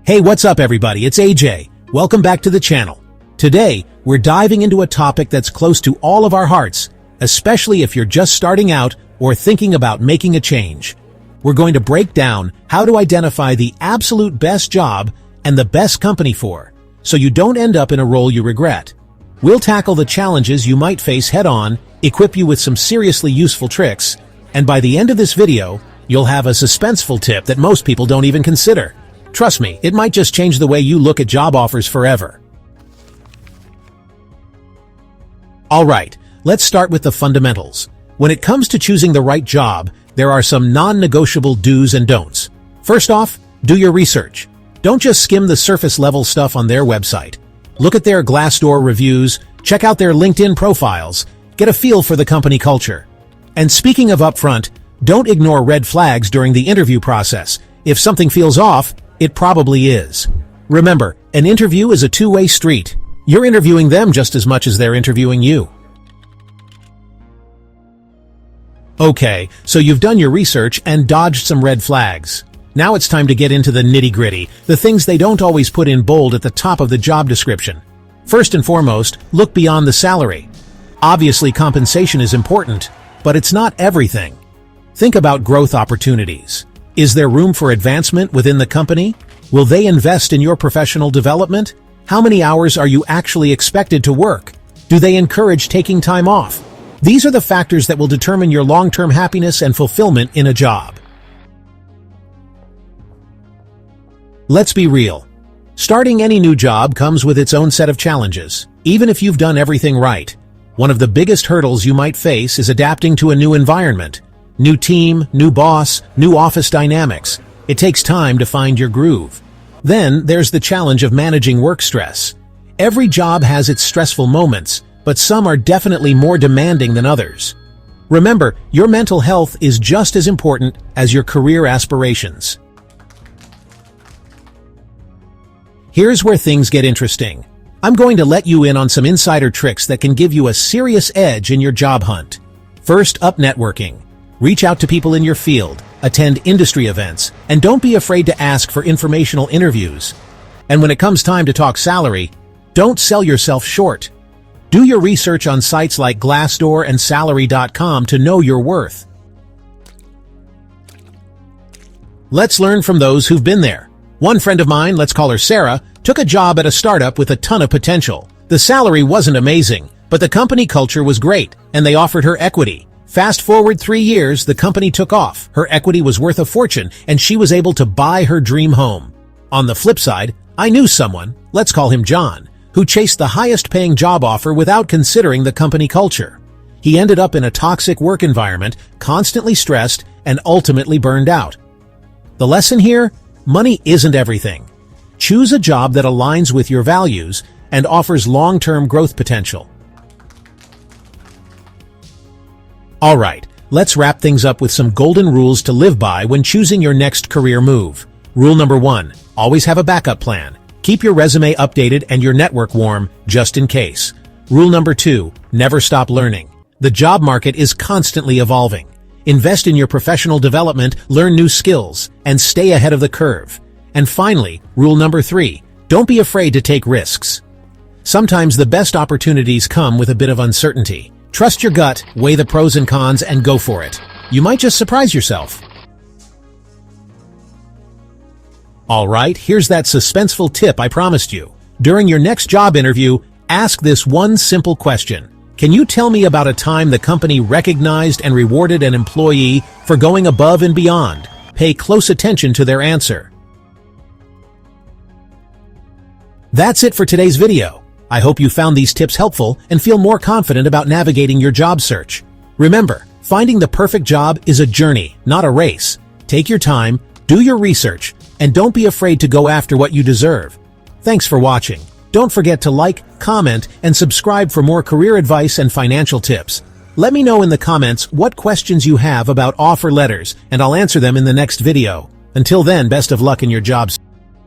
Hey, what's up everybody? It's AJ. Welcome back to the channel. Today, we're diving into a topic that's close to all of our hearts, especially if you're just starting out or thinking about making a change. We're going to break down how to identify the absolute best job and the best company for, so you don't end up in a role you regret. We'll tackle the challenges you might face head-on, equip you with some seriously useful tricks, and by the end of this video, you'll have a suspenseful tip that most people don't even consider. Trust me, it might just change the way you look at job offers forever. Alright, let's start with the fundamentals. When it comes to choosing the right job, there are some non-negotiable do's and don'ts. First off, do your research. Don't just skim the surface-level stuff on their website. Look at their Glassdoor reviews, check out their LinkedIn profiles, get a feel for the company culture. And speaking of upfront, don't ignore red flags during the interview process. If something feels off, it probably is. Remember, an interview is a two-way street. You're interviewing them just as much as they're interviewing you. Okay, so you've done your research and dodged some red flags. Now it's time to get into the nitty-gritty, the things they don't always put in bold at the top of the job description. First and foremost, look beyond the salary. Obviously, compensation is important, but it's not everything. Think about growth opportunities. Is there room for advancement within the company? Will they invest in your professional development? How many hours are you actually expected to work? Do they encourage taking time off? These are the factors that will determine your long-term happiness and fulfillment in a job. Let's be real. Starting any new job comes with its own set of challenges, even if you've done everything right. One of the biggest hurdles you might face is adapting to a new environment. New team, new boss, new office dynamics. It takes time to find your groove. Then there's the challenge of managing work stress. Every job has its stressful moments, but some are definitely more demanding than others. Remember, your mental health is just as important as your career aspirations. Here's where things get interesting. I'm going to let you in on some insider tricks that can give you a serious edge in your job hunt. First up, networking. Reach out to people in your field, attend industry events, and don't be afraid to ask for informational interviews. And when it comes time to talk salary, don't sell yourself short. Do your research on sites like Glassdoor and Salary.com to know your worth. Let's learn from those who've been there. One friend of mine, let's call her Sarah, took a job at a startup with a ton of potential. The salary wasn't amazing, but the company culture was great, and they offered her equity. Fast forward 3 years, the company took off. Her equity was worth a fortune, and she was able to buy her dream home. On the flip side, I knew someone, let's call him John, who chased the highest-paying job offer without considering the company culture. He ended up in a toxic work environment, constantly stressed, and ultimately burned out. The lesson here? Money isn't everything. Choose a job that aligns with your values and offers long-term growth potential. Alright, let's wrap things up with some golden rules to live by when choosing your next career move. Rule number 1, always have a backup plan. Keep your resume updated and your network warm, just in case. Rule number 2, never stop learning. The job market is constantly evolving. Invest in your professional development, learn new skills, and stay ahead of the curve. And finally, rule number 3, don't be afraid to take risks. Sometimes the best opportunities come with a bit of uncertainty. Trust your gut, weigh the pros and cons, and go for it. You might just surprise yourself. Alright, here's that suspenseful tip I promised you. During your next job interview, ask this one simple question. Can you tell me about a time the company recognized and rewarded an employee for going above and beyond? Pay close attention to their answer. That's it for today's video. I hope you found these tips helpful and feel more confident about navigating your job search. Remember, finding the perfect job is a journey, not a race. Take your time, do your research, and don't be afraid to go after what you deserve. Thanks for watching. Don't forget to like, comment, and subscribe for more career advice and financial tips. Let me know in the comments what questions you have about offer letters, and I'll answer them in the next video. Until then, best of luck in your jobs.